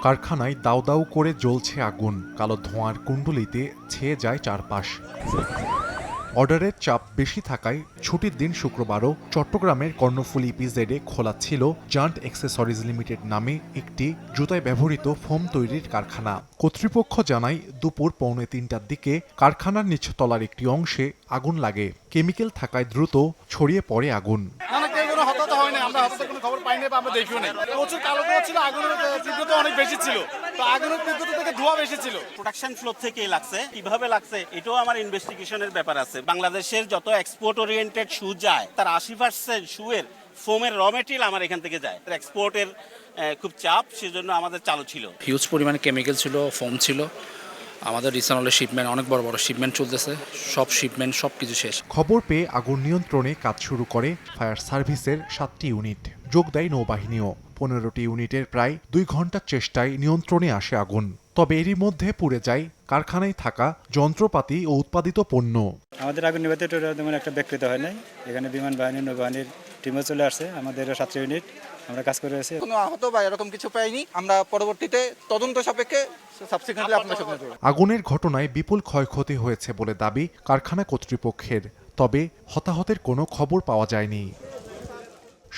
কারখানায় দাউ দাউ করে জ্বলছে আগুন, কালো ধোঁয়ার কুণ্ডলিতে ছেয়ে যায় চারপাশ। অর্ডারের চাপ বেশি থাকায় ছুটির দিন শুক্রবারও চট্টগ্রামের কর্ণফুলী ইপিজেডে খোলা ছিল জান্ট অ্যাক্সেসরিজ লিমিটেড নামে একটি জুতায় ব্যবহৃত ফোম তৈরির কারখানা। কর্তৃপক্ষ জানায় দুপুর 2:45টার দিকে কারখানার নিচতলার একটি অংশে আগুন লাগে। কেমিক্যাল থাকায় দ্রুত ছড়িয়ে পড়ে আগুন। প্রচুর কালো ধোঁয়া ছিল, আগুনের তীব্রতা অনেক বেশি ছিল, তো আগুনের তীব্রতা থেকে ধোঁয়া বেশি ছিল। প্রোডাকশন ফ্লো থেকেই লাগছে, কিভাবে লাগছে এটাও আমার ইনভেস্টিগেশনের ব্যাপার আছে। বাংলাদেশের যত এক্সপোর্ট ওরিয়েন্টেড শু যায় তার 80% শুয়ের ফোমের র মেটেরিয়াল আমার এখান থেকে যায়। এক্সপোর্টের খুব চাপ, সেজন্য আমাদের চালু ছিল। হিউজ পরিমাণে কেমিক্যাল ছিল, ফোম ছিল। আমাদের রিসানলের শিপমেন্ট, অনেক বড় বড় শিপমেন্ট চলতেছে, সব শিপমেন্ট সব কিছু শেষ। খবর পেয়ে আগুন নিয়ন্ত্রণে কাজ শুরু করে ফায়ার সার্ভিসের 7টি ইউনিট, যোগ দেয় নৌবাহিনীও। 15টি ইউনিটের প্রায় 2 ঘন্টার চেষ্টায় নিয়ন্ত্রণে আসে আগুন। তবে এরই মধ্যে পুড়ে যায় কারখানায় থাকা যন্ত্রপাতি ও উৎপাদিত পণ্য। আমাদের আগুন নিভাতে তেমন একটা ব্যাকৃত হয় নাই। এখানে বিমান বাহিনী, নৌবাহিনীর টিমও চলে আসছে। আমাদের 7টি ইউনিট আমরা কাজ করে আছি। কোনো আহত বা এরকম কিছু পাইনি। আমরা পরবর্তীতে তদন্ত সাপেক্ষে আগুনের ঘটনায় বিপুল ক্ষয়ক্ষতি হয়েছে বলে দাবি কারখানা কর্তৃপক্ষের, তবে হতাহতের কোনো খবর পাওয়া যায়নি।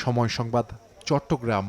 সময় সংবাদ, চট্টগ্রাম।